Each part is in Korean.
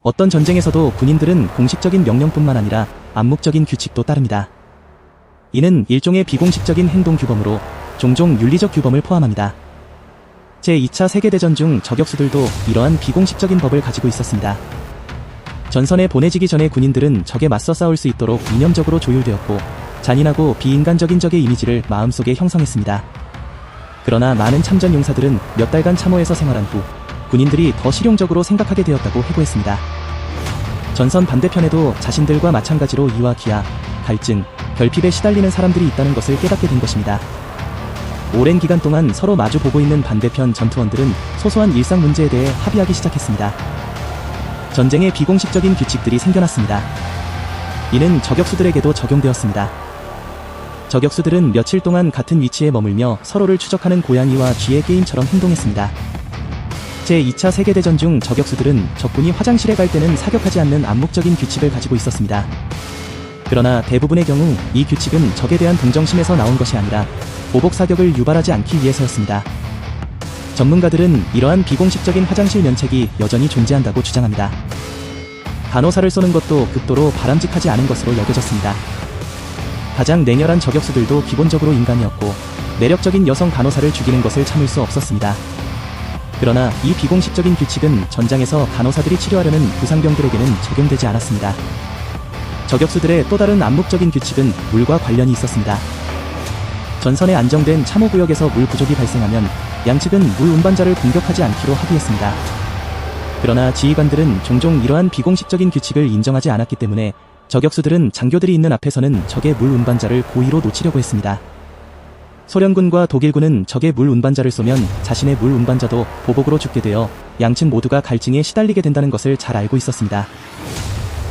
어떤 전쟁에서도 군인들은 공식적인 명령뿐만 아니라 암묵적인 규칙도 따릅니다. 이는 일종의 비공식적인 행동 규범으로 종종 윤리적 규범을 포함합니다. 제2차 세계대전 중 저격수들도 이러한 비공식적인 법을 가지고 있었습니다. 전선에 보내지기 전에 군인들은 적에 맞서 싸울 수 있도록 이념적으로 조율되었고 잔인하고 비인간적인 적의 이미지를 마음속에 형성했습니다. 그러나 많은 참전 용사들은 몇 달간 참호에서 생활한 후 군인들이 더 실용적으로 생각하게 되었다고 회고했습니다. 전선 반대편에도 자신들과 마찬가지로 이와 기아, 갈증, 결핍에 시달리는 사람들이 있다는 것을 깨닫게 된 것입니다. 오랜 기간 동안 서로 마주 보고 있는 반대편 전투원들은 소소한 일상 문제에 대해 합의하기 시작했습니다. 전쟁에 비공식적인 규칙들이 생겨났습니다. 이는 저격수들에게도 적용되었습니다. 저격수들은 며칠 동안 같은 위치에 머물며 서로를 추적하는 고양이와 쥐의 게임처럼 행동했습니다. 제2차 세계대전 중 저격수들은 적군이 화장실에 갈 때는 사격하지 않는 암묵적인 규칙을 가지고 있었습니다. 그러나 대부분의 경우 이 규칙은 적에 대한 동정심에서 나온 것이 아니라 보복 사격을 유발하지 않기 위해서였습니다. 전문가들은 이러한 비공식적인 화장실 면책이 여전히 존재한다고 주장합니다. 간호사를 쏘는 것도 극도로 바람직하지 않은 것으로 여겨졌습니다. 가장 냉혈한 저격수들도 기본적으로 인간이었고 매력적인 여성 간호사를 죽이는 것을 참을 수 없었습니다. 그러나 이 비공식적인 규칙은 전장에서 간호사들이 치료하려는 부상병들에게는 적용되지 않았습니다. 저격수들의 또 다른 암묵적인 규칙은 물과 관련이 있었습니다. 전선에 안정된 참호구역에서 물 부족이 발생하면 양측은 물 운반자를 공격하지 않기로 합의했습니다. 그러나 지휘관들은 종종 이러한 비공식적인 규칙을 인정하지 않았기 때문에 저격수들은 장교들이 있는 앞에서는 적의 물 운반자를 고의로 놓치려고 했습니다. 소련군과 독일군은 적의 물 운반자를 쏘면 자신의 물 운반자도 보복으로 죽게 되어 양측 모두가 갈증에 시달리게 된다는 것을 잘 알고 있었습니다.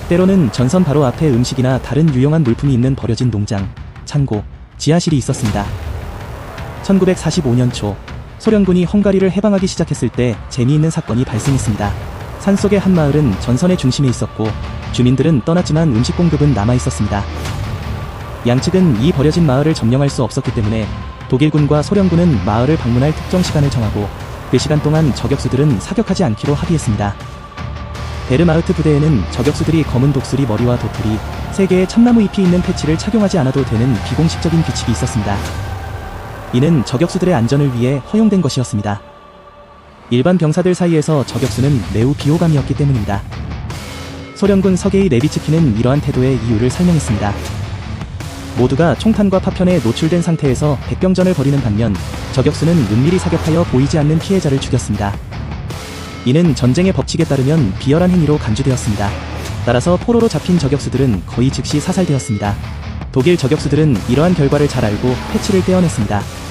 때로는 전선 바로 앞에 음식이나 다른 유용한 물품이 있는 버려진 농장, 창고, 지하실이 있었습니다. 1945년 초 소련군이 헝가리를 해방하기 시작했을 때 재미있는 사건이 발생했습니다. 산속의 한 마을은 전선의 중심에 있었고 주민들은 떠났지만 음식 공급은 남아있었습니다. 양측은 이 버려진 마을을 점령할 수 없었기 때문에 독일군과 소련군은 마을을 방문할 특정 시간을 정하고 그 시간 동안 저격수들은 사격하지 않기로 합의했습니다. 베르마흐트 부대에는 저격수들이 검은 독수리 머리와 도토리, 3개의 참나무 잎이 있는 패치를 착용하지 않아도 되는 비공식적인 규칙이 있었습니다. 이는 저격수들의 안전을 위해 허용된 것이었습니다. 일반 병사들 사이에서 저격수는 매우 비호감이었기 때문입니다. 소련군 서게이 레비츠키는 이러한 태도의 이유를 설명했습니다. 모두가 총탄과 파편에 노출된 상태에서 백병전을 벌이는 반면 저격수는 은밀히 사격하여 보이지 않는 피해자를 죽였습니다. 이는 전쟁의 법칙에 따르면 비열한 행위로 간주되었습니다. 따라서 포로로 잡힌 저격수들은 거의 즉시 사살되었습니다. 독일 저격수들은 이러한 결과를 잘 알고 패치를 떼어냈습니다.